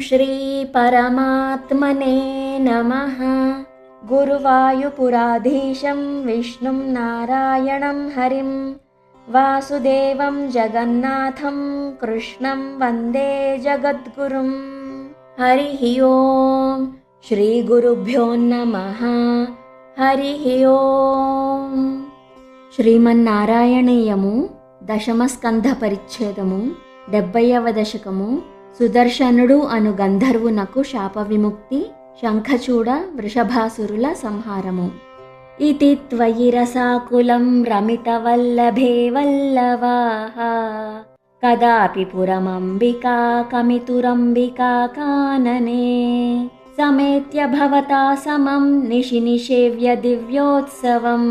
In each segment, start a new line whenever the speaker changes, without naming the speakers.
श्री परमात्मने नमः। गुरुवायुपुराधीशं विष्णुं नारायणं हरिं वासुदेवं जगन्नाथं कृष्णं वन्दे जगद्गुरुं। हरिः ओम् श्रीगुरुभ्यो नमः। हरिः ओम्। శ్రీమన్నారాయణీయము దశమ స్కంధ పరిచ్ఛేదము 70వ దశకము. సుదర్శనుడు అను గంధర్వునకు శాప విముక్తి, శంఖచూడ వృషభాసురుల సంహారము. ఇతి త్వయి రసాకులం రమితవల్లభే వల్లవాః కదాపి పురమంబికా కమితురంబికా కాననే సమేత్య భవతా సమం నిశి నిషేవ్య దివ్యోత్సవం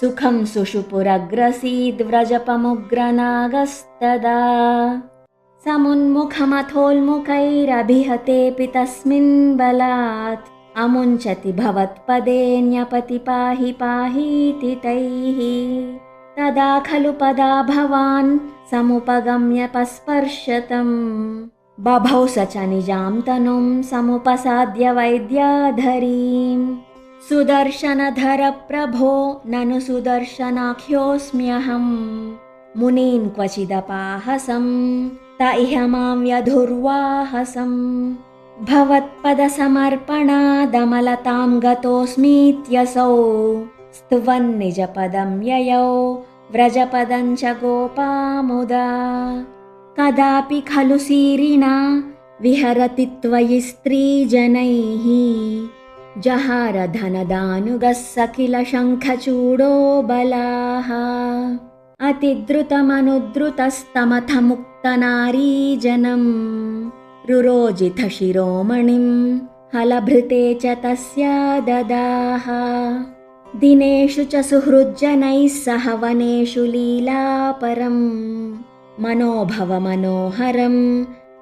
సుఖం సుషుపురగ్రసీద్వ్రజపముగ్రనాగస్తదా సమున్ముఖమథోల్ముఖైరభిహతేపి తస్మిన్ బలాత్ అముంచతి భవత్పదేన్యపతి పాహి పాహీతి తైః తదా ఖలు పదా భవాన్ సముపగమ్య పస్పర్శతం బభౌ స చ నిజాం తనుం సముపసాద్య వైద్యాధరీం సుదర్శనధర ప్రభో నను సుదర్శనాఖ్యోస్మ్యహం మునీన్ క్వచిదపాహసం త ఇహ మాం వ్యధుర్వాహసం భవత్పద సమర్పణాదమలతాం గతోస్మీత్యసౌ స్తువన్ నిజ పదం యయౌ వ్రజపదం చ గోపాముదా కదాపి ఖలు సీరిణా విహరతి త్వయి స్త్రీజనైః జహార ధనదానుగः సకిల శంఖచూడో బలాః అతిద్రుతమనుద్రుతస్తమథ ముక్తనారీజనం రురోజిత శిరోమణిం హలభృతే చ తస్యా దదాః దినేషు చ సుహృజ్జనైః సహ వనేషు లీలాపరం మనోభవ మనోహరం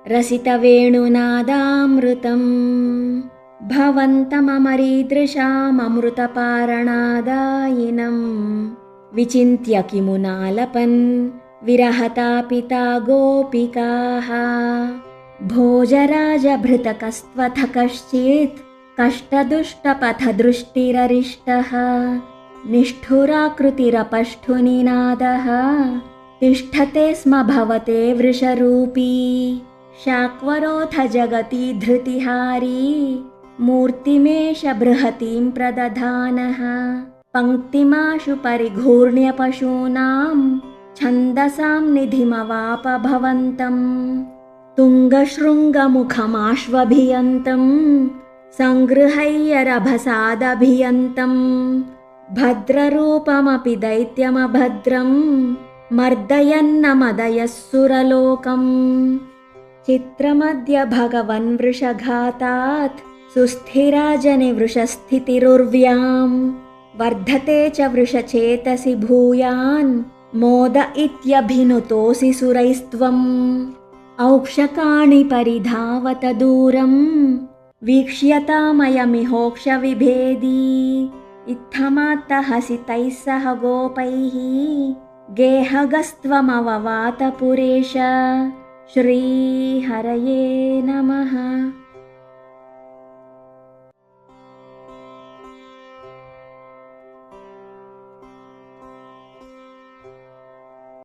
రసితవేణునాదామృతం భవంతమమరీదృశామమృతపారణాదాయినం విచింత్య కిమునాలపన్ విరహతాపితా గోపికాః భోజరాజభృతకస్త్వథ కశ్చిత్ కష్టదుష్టపథదృష్టిరరిష్టః నిష్ఠురాకృతిరపష్ఠునినాదः తిష్టతే స్మ భవతే వృషరూపీ శాక్వరోథ జగతి ధృతిహారీ మూర్తిమేష బృహతీం ప్రదధానః పంక్తిమాశు పరిఘూర్ణ్య పశూనాం ఛందసాం నిధిమవాప భవంతం తుంగశృంగముఖమాశ్వభియంతం సంగృహయ్యరభసాదభియంతం భద్రరూపమపి దైత్యమభద్రం మర్దయన్నమదయస్సురలోకం చిత్రమద్య భగవన్ వృషఘాతాత్ సుస్థిరాజని వృషస్థితిరుర్వ్యాం వర్ధతే చ వృషచేతసి భూయాన్ మోద ఇత్యభినుతోసి సురైస్త్వం ఔక్షకాణి పరిధావత దూరం వీక్ష్యతామయమిహోక్ష విభేదీ ఇత్తమాత్తహసి తైః సహ గోపైః గేహగస్త్వమవవాత పురేష. శ్రీహరయే నమః.